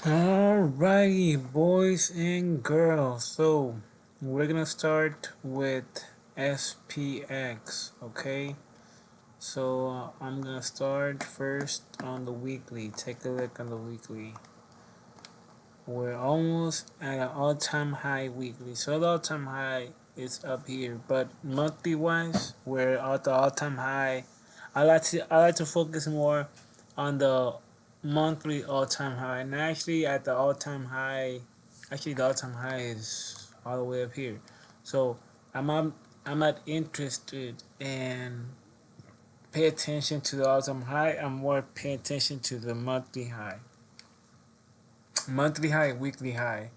Alrighty, boys and girls. So we're gonna start with SPX. Okay. So I'm gonna start first on the weekly. Take a look on the weekly. We're almost at an all-time high weekly. So the all-time high is up here, but monthly wise, we're at the all-time high. I like to focus more on the monthly all-time high, and actually at the all-time high, actually the all-time high is all the way up here. So I'm not, I'm not interested in pay attention to the all-time high. I'm more paying attention to the monthly high, weekly high,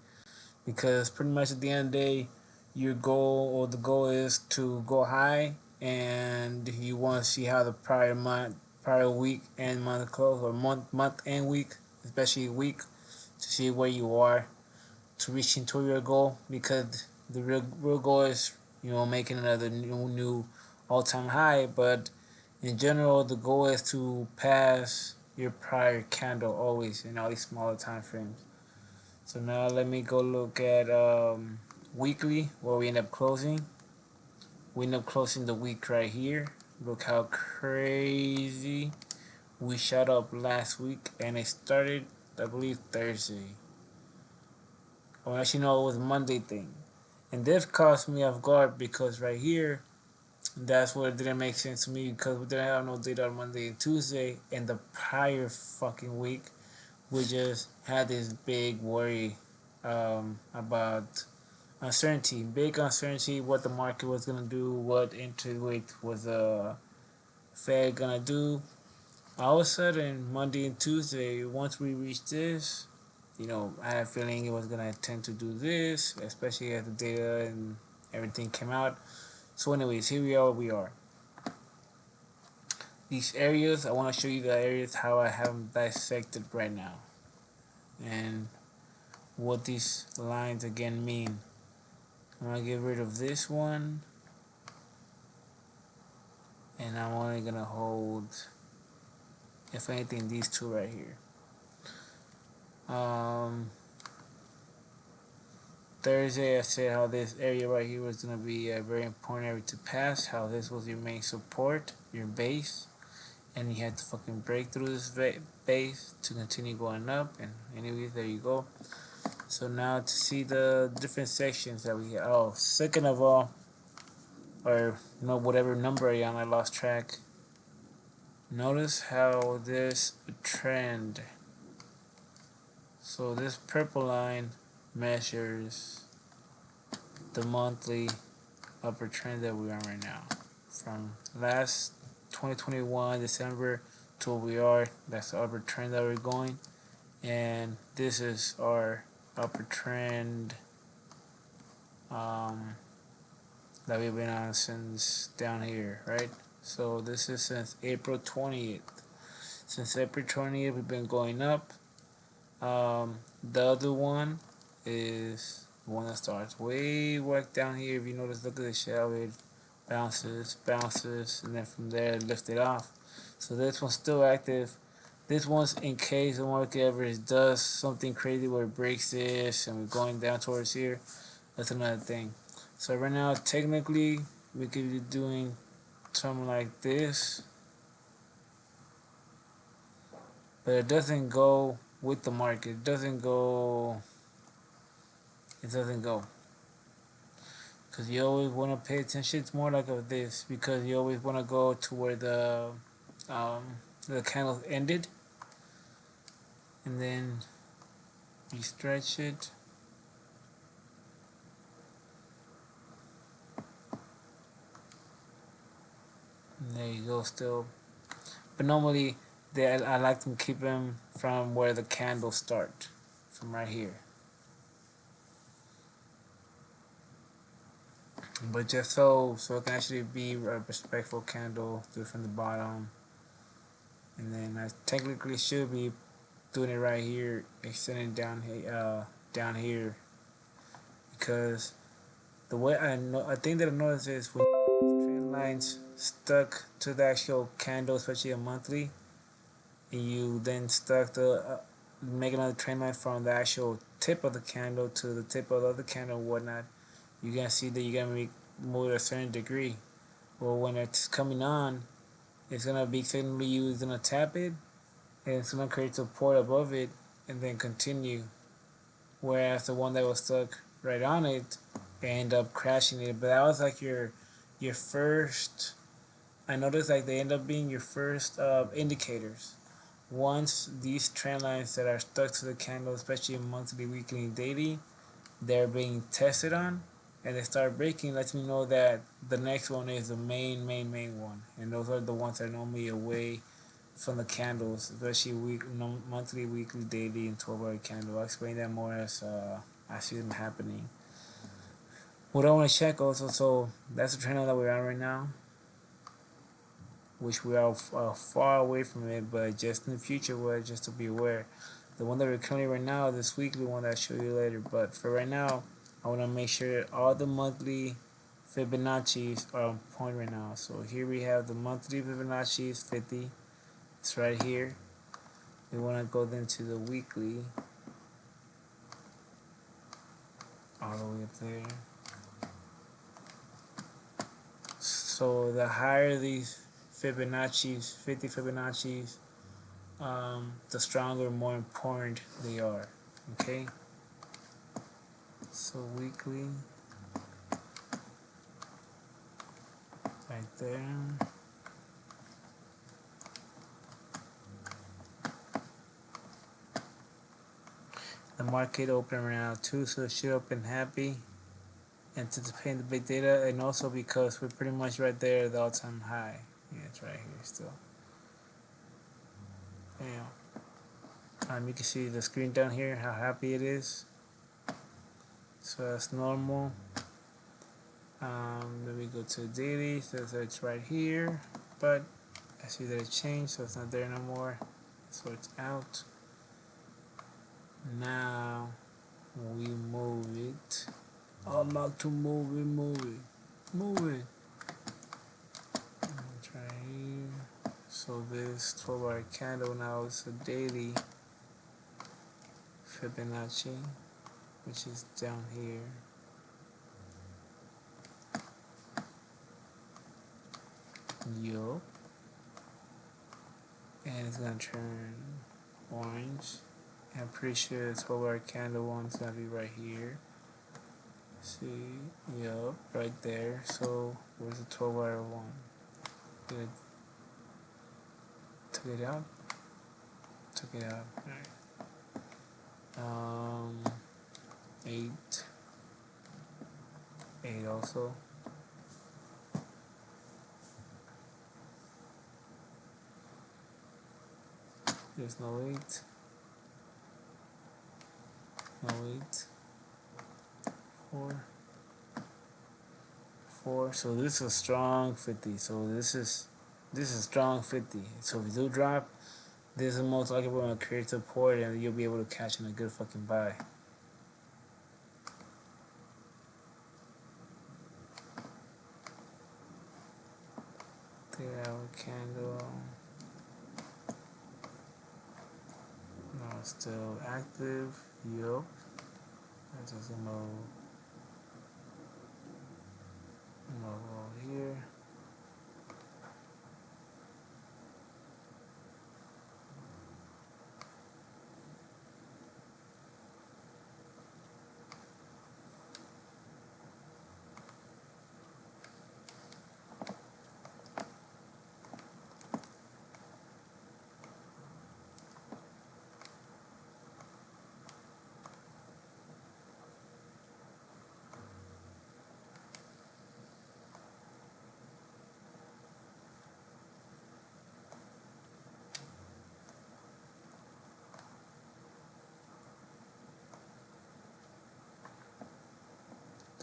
because pretty much at the end of the day, your goal or the goal is to go high, and you want to see how the prior week and month close, or month and week, especially week, to see where you are to reaching to your goal. Because the real goal is making another new all time high, but in general the goal is to pass your prior candle always in all these smaller time frames. So now let me go look at weekly where we end up closing. We end up closing the week right here. Look how crazy we shot up last week, and it started, I believe, Thursday. Or actually, no, it was Monday thing. And this caught me off guard because right here, that's what didn't make sense to me, because we didn't have no data on Monday and Tuesday, and the prior fucking week we just had this big worry about uncertainty, big uncertainty, what the market was gonna do, what interest rate was Fed gonna do. All of a sudden, Monday and Tuesday, once we reached this, I had a feeling it was gonna tend to do this, especially as the data and everything came out. So, anyways, here we are. We are these areas. I want to show you the areas how I have them dissected right now, and what these lines again mean. I'm gonna get rid of this one, and I'm only gonna hold, if anything, these two right here. Um, Thursday, I said how this area right here was gonna be a very important area to pass. How this was your main support, your base, and you had to fucking break through this base to continue going up. And anyways, there you go. So now to see the different sections that we have. Oh, second of all, or whatever number you're on, I lost track. Notice how there's a trend. So this purple line measures the monthly upper trend that we're on right now. From last 2021 December to where we are, that's the upper trend that we're going. And this is our upper trend um, that we've been on since down here, right? So this is since April 20th. Since April 20th, we've been going up. The other one is the one that starts way back down here. If you notice, look at the shell. It bounces, and then from there it lifted off. So this one's still active. This one's in case the market ever does something crazy where it breaks this and we're going down towards here. That's another thing. So right now, technically, we could be doing something like this, but it doesn't go with the market. It doesn't go. It doesn't go. Because you always want to pay attention. It's more like of this, because you always want to go to where um, the candle ended, and then you stretch it. And there you go, still. But normally, I like to keep them from where the candles start, from right here. But just so it can actually be a respectful candle, do it from the bottom, and then I technically should be doing it right here, extending down here, because the way I think that I noticed is when trend lines stuck to the actual candle, especially a monthly, and you then stuck make another trend line from the actual tip of the candle to the tip of the other candle and whatnot, you're gonna see that you're gonna move at a certain degree. Well, when it's coming on, it's gonna be technically you is gonna tap it, and it's gonna create support above it, and then continue. Whereas the one that was stuck right on it, end up crashing it. But that was like your first. I noticed like they end up being your first indicators. Once these trend lines that are stuck to the candle, especially monthly, weekly, and daily, they're being tested on, and they start breaking, lets me know that the next one is the main one, and those are the ones that are normally away from the candles, especially monthly, weekly, daily, and 12-hour candle. I'll explain that more as I see them happening. What I want to check also, so that's the trend line that we're on right now, which we are far away from it, but just in the future, just to be aware. The one that we're currently right now, this weekly one that I'll show you later. But for right now, I want to make sure that all the monthly Fibonacci's are on point right now. So here we have the monthly Fibonacci's 50. It's right here. We want to go then to the weekly, all the way up there. So the higher these Fibonacci's, 50 Fibonacci's, the stronger, more important they are. Okay. So weekly, right there. The market opened around 2, so it should open happy, anticipating the big data, and also because we're pretty much right there at the all-time high. Yeah, it's right here still. Damn. You can see the screen down here, how happy it is. So that's normal. Then we go to daily, so it's right here, but I see that it changed, so it's not there no more. So it's out. Now we move it. I'm about to move it. It's right here. So this 12-hour candle now is a daily Fibonacci, which is down here. Yup. And it's gonna turn orange. I'm pretty sure the 12-hour candle one's gonna be right here. See, yup, right there. So where's the 12-hour one? Good. Took it out. Alright. 8 also. There's no 8. 4. So this is a strong 50. So this is strong 50. So if you do drop, this is most likely going to create support, and you'll be able to catch in a good fucking buy. Hour candle. No, it's still active. Yup. That doesn't move. Move over here.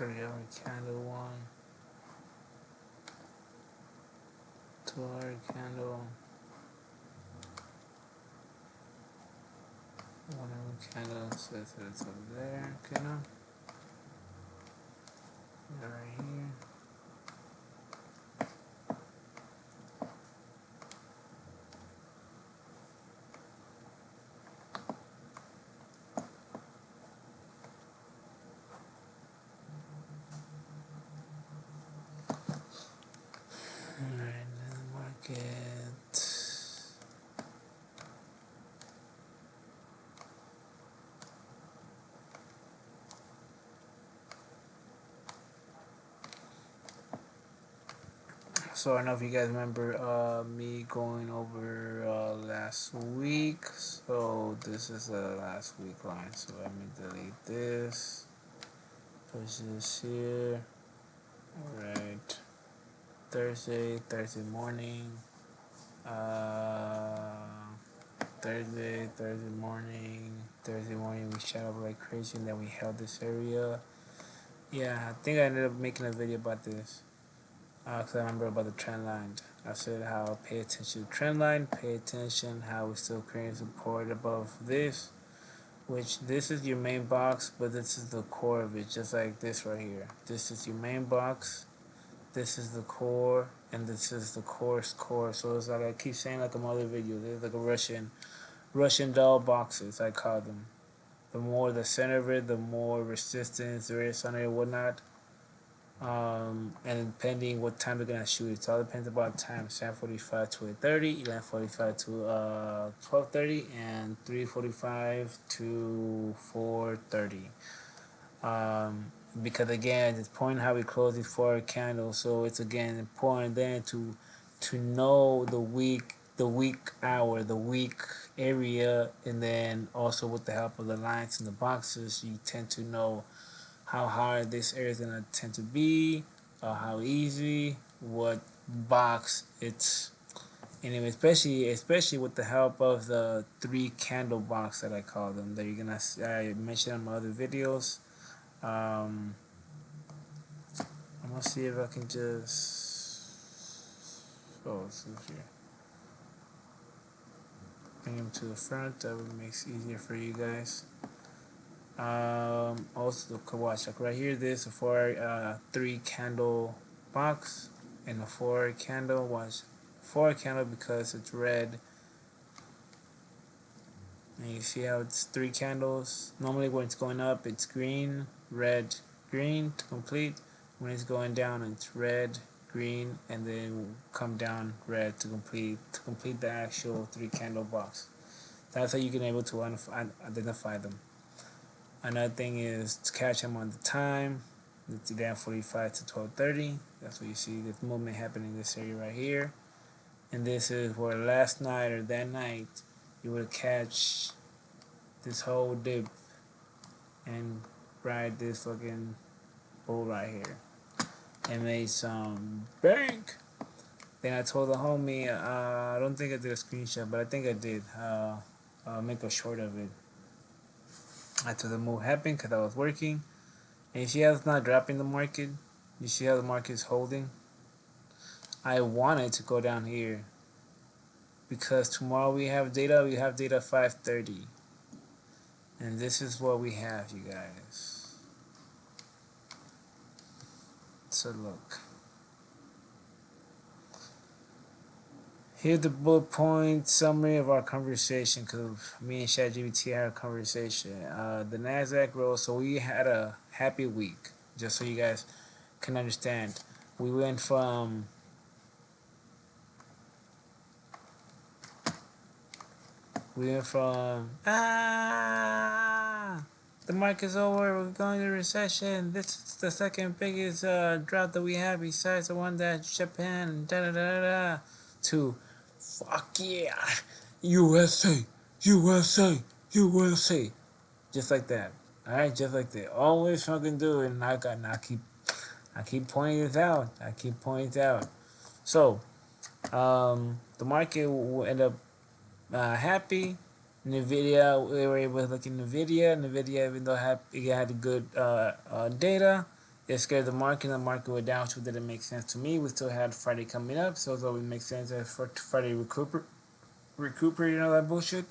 Hour candle one. 2-hour candle. 1-hour candle says that it's over there. Okay, now. Right here. So I don't know if you guys remember me going over last week. So this is the last week line. So let me delete this. Push this here. Alright. Thursday morning. Uh, Thursday morning. Thursday morning we shot up like crazy and then we held this area. Yeah, I think I ended up making a video about this. Because I remember about the trend line. I said how pay attention to the trend line, pay attention how we still creating support above this, which this is your main box, but this is the core of it, just like this right here. This is your main box, this is the core, and this is the core's core. So it's like I keep saying like in my other video, there's like a Russian doll boxes, I call them. The more the center of it, the more resistance there is on it and whatnot. And depending what time they're gonna shoot, it all depends about time. 7:45 to 8:30, 11:45 to 12:30, and 3:45 to 4:30. Because again, it's important how we close these four candles. So it's again important then to know the weak hour, the weak area, and then also with the help of the lines and the boxes, you tend to know how hard this area is gonna tend to be, how easy, what box it's anyway. Especially with the help of the three candle box that I call them that you're gonna I mentioned in my other videos. I'm gonna see if I can just let's see here. Bring them to the front. That would make it easier for you guys. Also watch like right here, this for three candle box and a four candle. Watch four candle because it's red, and you see how it's three candles. Normally when it's going up it's green, red, green to complete. When it's going down it's red, green, and then come down red to complete the actual three candle box. That's how you can able to identify them. Another thing is to catch them on the time. It's 11:45 to 12:30. That's what you see this movement happening in this area right here. And this is where last night or that night you would catch this whole dip and ride this fucking bull right here and made some bank. Then I told the homie, I don't think I did a screenshot, but I think I did. Make a short of it. After the move happened because I was working. And you see how it's not dropping the market? You see how the market is holding? I wanted to go down here because tomorrow we have data 5:30. And this is what we have, you guys. So look. Here's the bullet point summary of our conversation because me and ChatGPT had a conversation. The NASDAQ rose, so we had a happy week, just so you guys can understand. We went from the market's over, we're going into recession, this is the second biggest drought that we have besides the one that Japan and to fuck yeah, USA, USA, USA, just like that. All right, just like that. Always fucking do it, and I keep pointing this out. So, the market will end up happy. Nvidia, we were able to look at Nvidia. Nvidia, even though it had a good data, it scared the market. The market went down, which didn't make sense to me. We still had Friday coming up, so it would make sense for Friday recuperate and all that bullshit.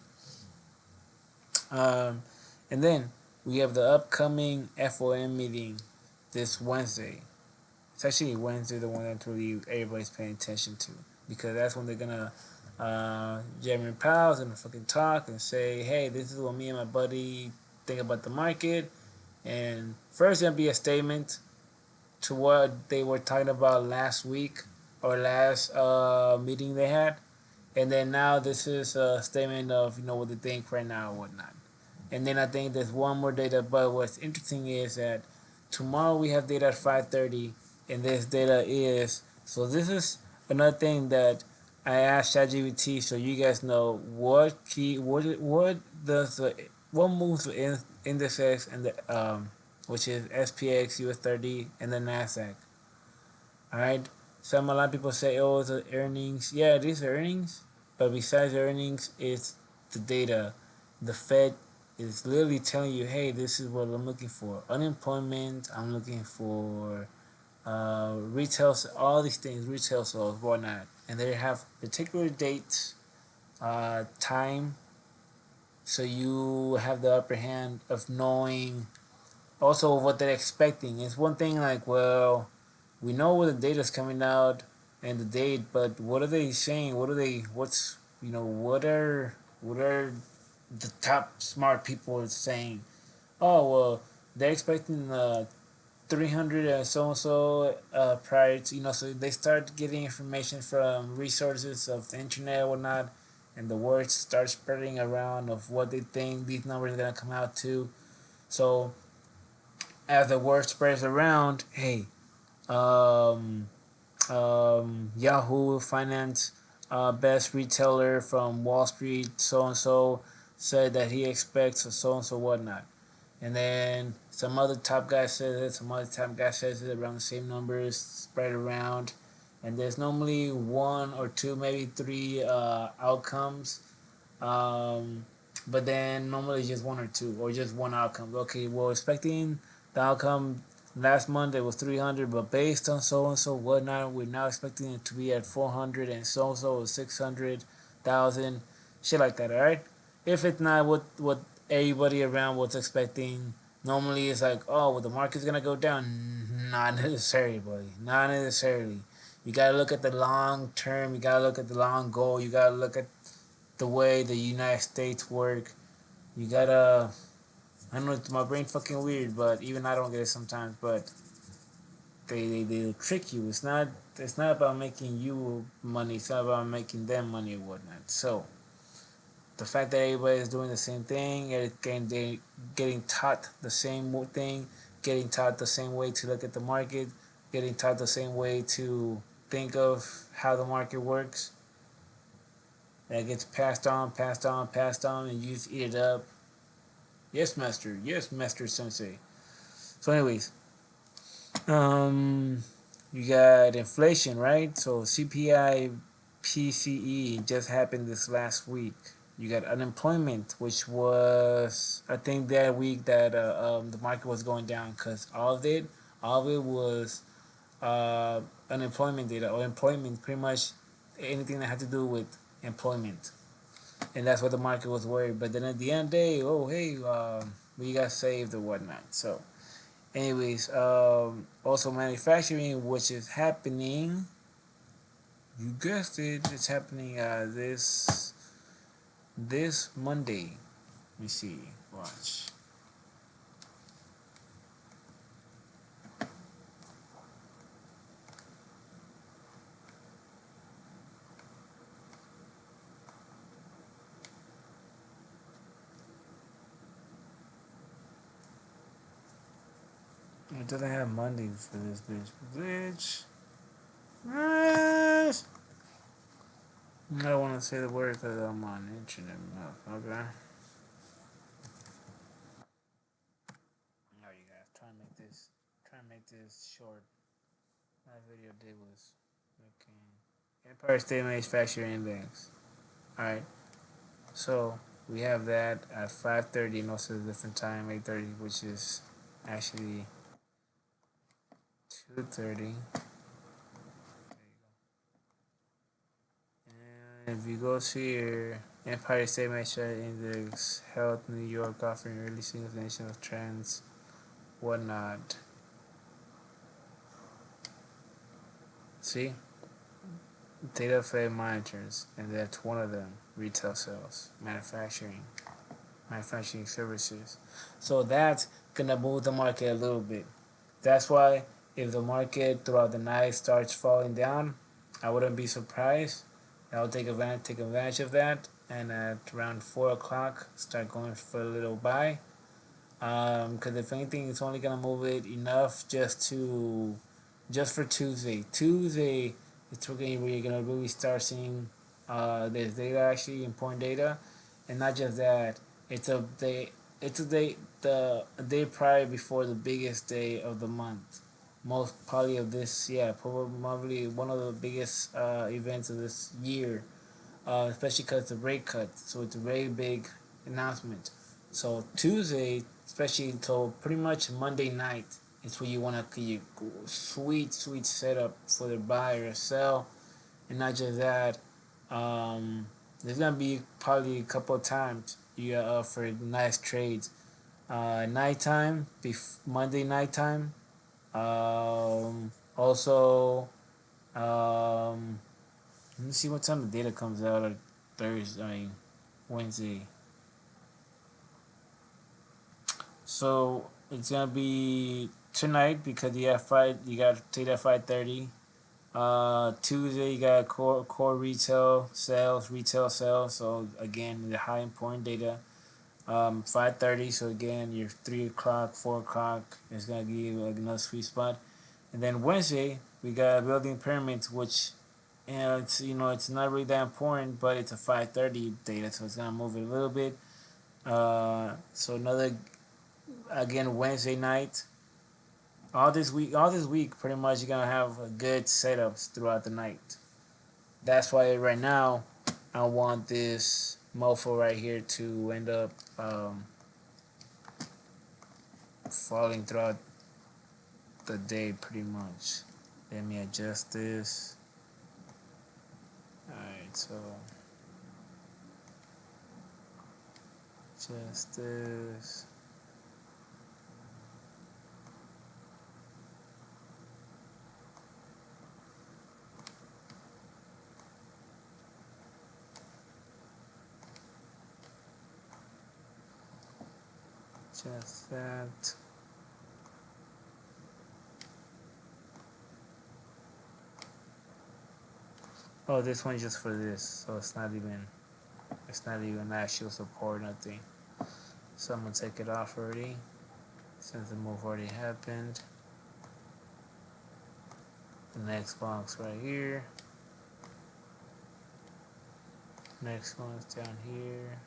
And then we have the upcoming FOM meeting this Wednesday. It's actually Wednesday, the one that really everybody's paying attention to, because that's when they're gonna Jeremy Powell's gonna fucking talk and say, hey, this is what me and my buddy think about the market. And first gonna be a statement to what they were talking about last week or last meeting they had. And then now this is a statement of, what they think right now and whatnot. And then I think there's one more data, but what's interesting is that tomorrow we have data at 5:30, and this data is, so this is another thing that I asked ChatGPT, so you guys know what does what moves the indices and the which is SPX, US 30, and the Nasdaq. All right. Some a lot of people say, "Oh, it's the earnings." Yeah, it is earnings, but besides earnings, it's the data. The Fed is literally telling you, "Hey, this is what I'm looking for: unemployment. I'm looking for retail, all these things, retail sales, whatnot." And they have particular dates, time, so you have the upper hand of knowing also what they're expecting. It's one thing like, well, we know where the data's coming out and the date, but what are they saying? What are they? What's what are the top smart people saying? Oh well, they're expecting 300 and so and so prior to, so they start getting information from resources of the internet or whatnot, and the word starts spreading around of what they think these numbers are gonna come out to. So as the word spreads around, hey, um, Yahoo Finance, best retailer from Wall Street, so and so, said that he expects so and so whatnot. And then some other top guy says it, some other top guy says it around the same numbers, spread around. And there's normally one or two, maybe three outcomes. Um, but then normally just one or two, or just one outcome. Okay, well, expecting the outcome last month it was 300, but based on so and so whatnot, we're now expecting it to be at 400 and so 600,000, shit like that. All right. If it's not what everybody around was expecting, normally it's like, oh, well, the market's gonna go down. Not necessarily, buddy. Not necessarily. You gotta look at the long term. You gotta look at the long goal. You gotta look at the way the United States work. You gotta. I don't know. My brain fucking weird, but even I don't get it sometimes. But they trick you. It's not about making you money. It's not about making them money or whatnot. So the fact that everybody is doing the same thing, and they getting taught the same thing, getting taught the same way to look at the market, getting taught the same way to think of how the market works. That gets passed on, passed on, passed on, and you just eat it up. Yes, master. Yes, master sensei. So, anyways, um, you got inflation, right? So CPI, PCE just happened this last week. You got unemployment, which was I think that week that the market was going down because all of it was unemployment data or employment, pretty much anything that had to do with employment, and that's what the market was worried. But then at the end of the day, oh hey, we got saved or whatnot. So, anyways, also manufacturing, which is happening. You guessed it. It's happening this Monday. Let me see. Watch. It doesn't have Mondays for this bitch. Bitch. Ah, I don't want to say the word because I'm on the internet. Okay. No, you guys try and make this short. My video did was okay. Empire State Manufacturing Index. All right. So we have that at 5:30, and also a different time, 8:30, which is actually 2:30. And if you go to here, Empire State Manufacturing Index, Health, New York, offering early signals national trends, whatnot. See, data Fed monitors, and that's one of them. Retail sales, manufacturing services. So that's gonna move the market a little bit. That's why if the market throughout the night starts falling down, I wouldn't be surprised. I'll take advantage of that, and at around 4 o'clock, start going for a little buy. Because if anything, it's only gonna move it enough just for Tuesday. Tuesday It's where you're gonna really start seeing there's data, actually important data, and not just that. It's a day. It's a day. The a day prior before the biggest day of the month. Most probably of this, yeah, probably one of the biggest events of this year, especially because it's a rate cut. So it's a very big announcement. So Tuesday, especially until pretty much Monday night, is where you want to you sweet setup for the buy or sell, and not just that. There's gonna be probably a couple of times you got for nice trades. Nighttime, Monday nighttime. Also, let me see what time the data comes out. Or Thursday, Wednesday. So it's gonna be tonight because you got data at 5:30. Tuesday you got core retail sales. So again, the high important data. 5:30. So again, your 3 o'clock, 4 o'clock is gonna give you another sweet spot. And then Wednesday we got building pyramids, which it's not really that important, but it's a 5:30 data, so it's gonna move it a little bit. So another again Wednesday night. All this week, pretty much you're gonna have good setups throughout the night. That's why right now I want this mofo right here to end up falling throughout the day pretty much. Let me adjust this. Alright, so adjust this. Just that. Oh, this one's just for this, so it's not even actual support, nothing. So I'm gonna take it off already, since the move already happened. The next box right here. Next one's down here.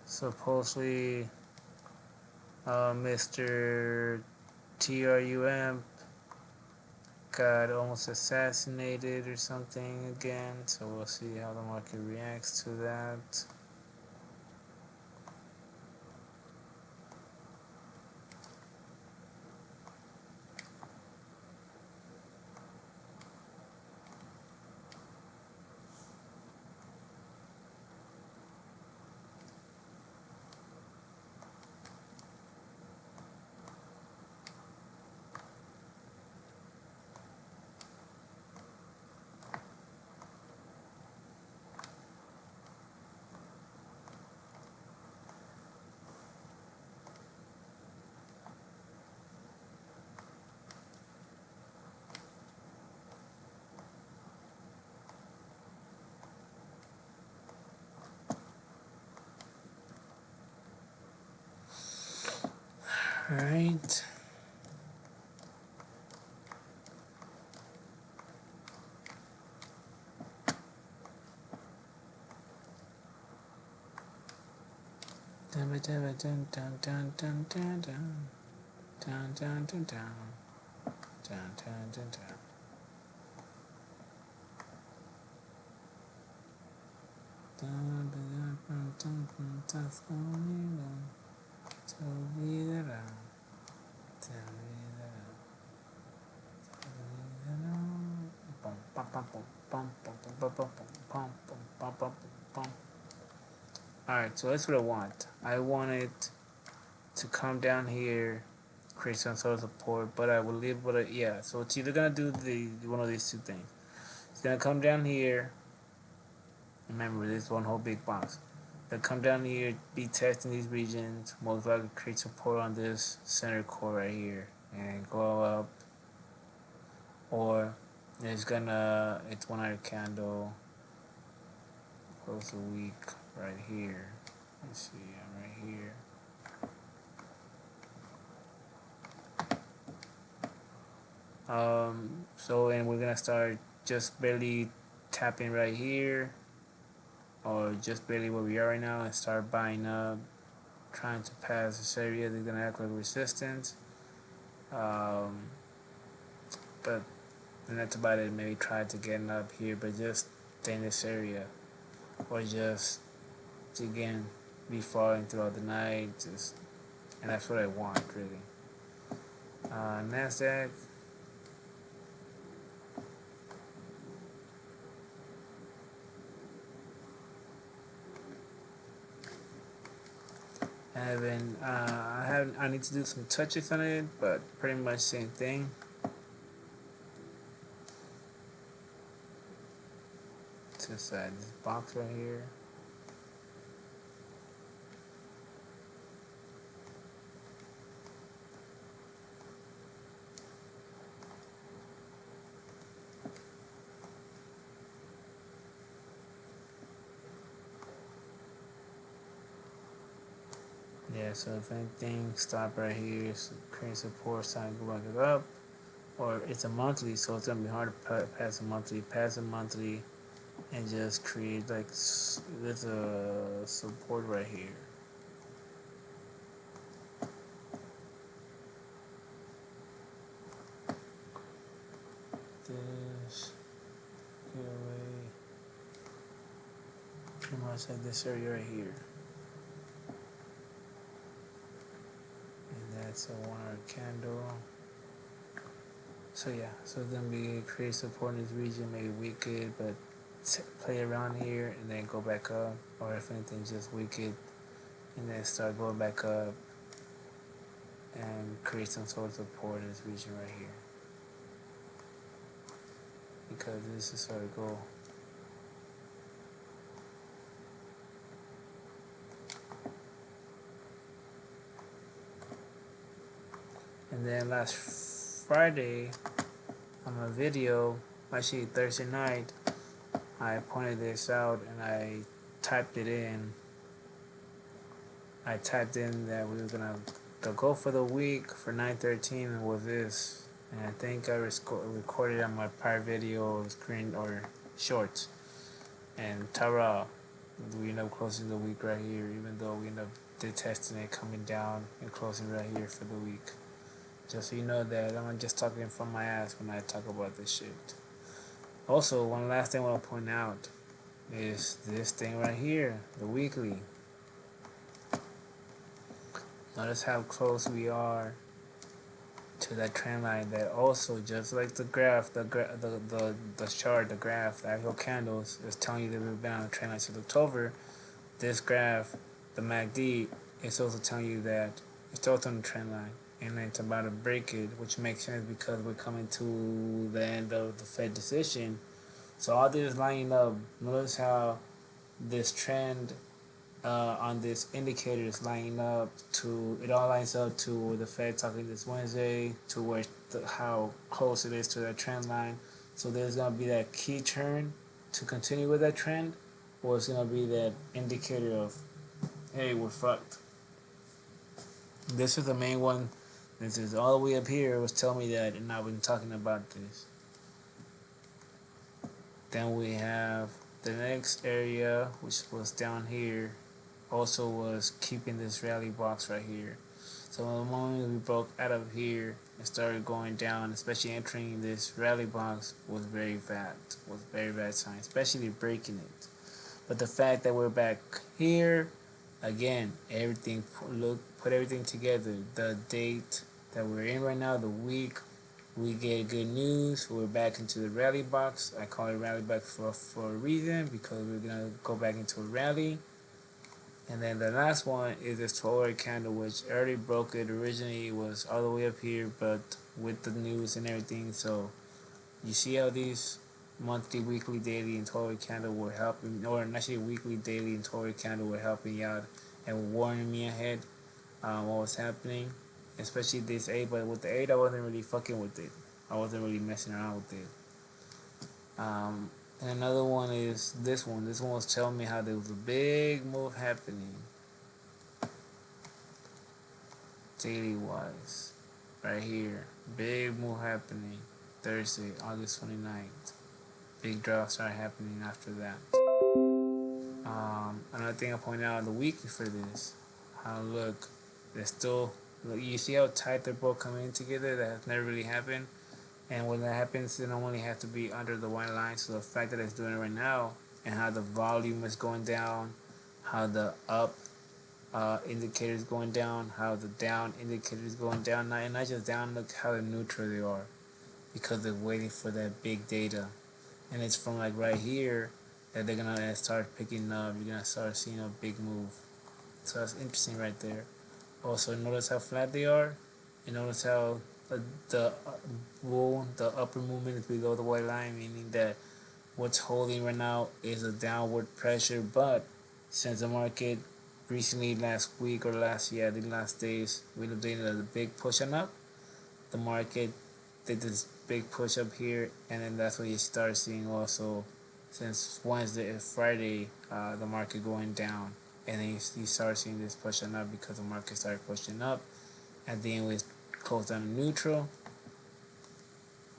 Supposedly, Mr. TRUM got almost assassinated or something again, so we'll see how the market reacts to that. Alright. Dun dun dun dun dun dun dun dun dun dun dun dun dun dun dun. Alright, so that's what I want. I want it to come down here, create some sort of support, but I will leave, yeah, so it's either gonna do one of these two things. It's gonna come down here. Remember, this one whole big box. They'll come down here, be testing these regions, most likely create support on this center core right here, and go up. Or it's 1 hour candle, close the week right here. Let's see, I'm right here. So and we're gonna start just barely tapping right here, or just barely where we are right now, and start buying up, trying to pass this area. They're gonna act like resistance. Um, but that's about it. Maybe try to get up here, but just stay in this area, or just again be falling throughout the night. Just and that's what I want really. Nasdaq. I need to do some touches on it, but pretty much same thing. Just this box right here. Yeah, so if anything, stop right here, so create support, sign, go back up. Or it's a monthly, so it's gonna be hard to pass a monthly. Pass a monthly, and just create like there's a support right here. This get away. Pretty much like this area right here, and that's a 1 hour candle. So yeah, so then we create support in this region, maybe wicked, but play around here and then go back up, or if anything, just wicked, and then start going back up and create some sort of support in this region right here, because this is sort of goal. And then last Friday on my video, actually Thursday night, I pointed this out and I typed it in. I typed in that we were gonna, the goal for the week for 9/13 was this, and I think I recorded on my prior video screen or shorts. And Tara, we end up closing the week right here, even though we end up detesting it coming down and closing right here for the week. Just so you know that I'm not just talking from my ass when I talk about this shit. Also, one last thing I want to point out is this thing right here, the weekly. Notice how close we are to that trend line. That also, just like the graph, the chart, the graph, the actual candles is telling you that we've been on a trend line since October. This graph, the MACD, is also telling you that it's also on the trend line, and it's about to break it, which makes sense because we're coming to the end of the Fed decision. So all this is lining up. Notice how this trend on this indicator is lining up to, it all lines up to the Fed talking this Wednesday, to where how close it is to that trend line. So there's going to be that key turn to continue with that trend, or it's going to be that indicator of, hey, we're fucked. This is the main one. This is all the way up here. It was telling me that, and I've been talking about this. Then we have the next area, which was down here, also was keeping this rally box right here. So the moment we broke out of here and started going down, especially entering this rally box, was very bad sign, especially breaking it. But the fact that we're back here, again, everything put everything together. The date that we're in right now, the week, we get good news. We're back into the rally box. I call it rally box for a reason, because we're gonna go back into a rally. And then the last one is this 12-hour candle, which already broke it. Originally it was all the way up here, but with the news and everything. So you see how these monthly, weekly, daily, and 12-hour candle were helping, or actually weekly, daily, and 12-hour candle were helping out and warning me ahead what was happening, especially this 8. But with the 8, I wasn't really fucking with it. I wasn't really messing around with it. And another one is this one. This one was telling me how there was a big move happening. daily wise, right here, big move happening Thursday, August 29th. Big drops are happening after that. Another thing I point out on the weekly for this, how look, they're still, look, you see how tight they're both coming in together. That has never really happened. And when that happens, it normally has to be under the white line. So the fact that it's doing it right now, and how the volume is going down, how the up indicator is going down, how the down indicator is going down, and not just down, look how neutral they are, because they're waiting for that big data. And it's from like right here that they're gonna start picking up. You're gonna start seeing a big move. So that's interesting right there. Also, notice how flat they are, and notice how the the upper movement is below the white line, meaning that what's holding right now is a downward pressure. But since the market recently, last week or the last days, we did a big push on up. The market did this big push up here, and then that's what you start seeing also since Wednesday and Friday, the market going down, and then you start seeing this pushing up because the market started pushing up. At the end, we closed down neutral.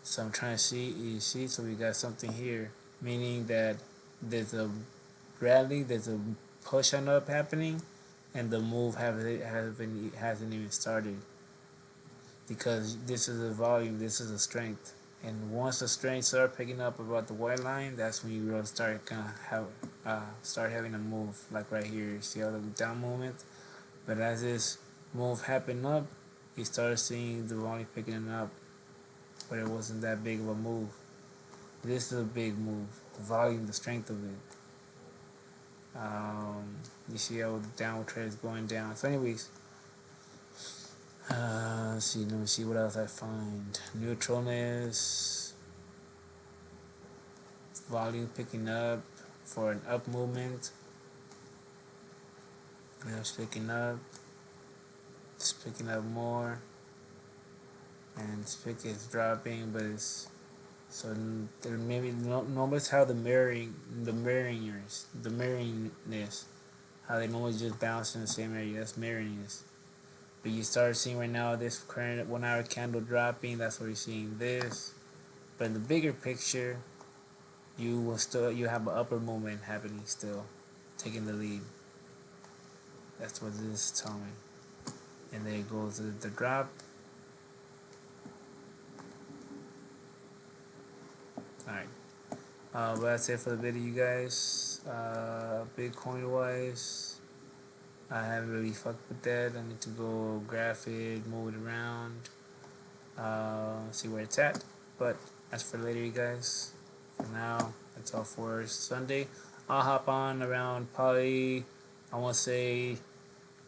So I'm trying to see, you see, so we got something here, meaning that there's a rally, there's a push on up happening, and the move hasn't even started, because this is a volume, this is a strength. And once the strength start picking up about the white line, that's when you really start gonna have start having a move like right here. You see all the down movement, but as this move happened up, you start seeing the volume picking up, but it wasn't that big of a move. This is a big move. The volume, the strength of it. You see how the downward trend is going down. So, anyways, let's see. Let me see what else I find. Neutralness, volume picking up for an up movement. Now it's picking up. It's picking up more, and it's is dropping, but it's so there maybe notice how the mirroringness, how they normally just bounce in the same area. That's mirroringness. But you start seeing right now this current 1 hour candle dropping. That's where you're seeing this. But in the bigger picture, you have an upper movement happening still, taking the lead. That's what this is telling me. And there goes the drop. Alright. But that's it for the video, you guys. Bitcoin wise, I haven't really fucked with that. I need to go graph it, move it around, see where it's at. But that's for later, you guys. For now, that's all for Sunday. I'll hop on around probably, I want to say,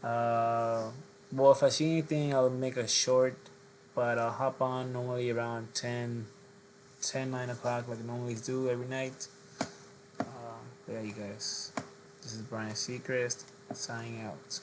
well, if I see anything, I'll make a short. But I'll hop on normally around 9 o'clock like I normally do every night. Yeah, you guys. This is Brian Seacrest signing out.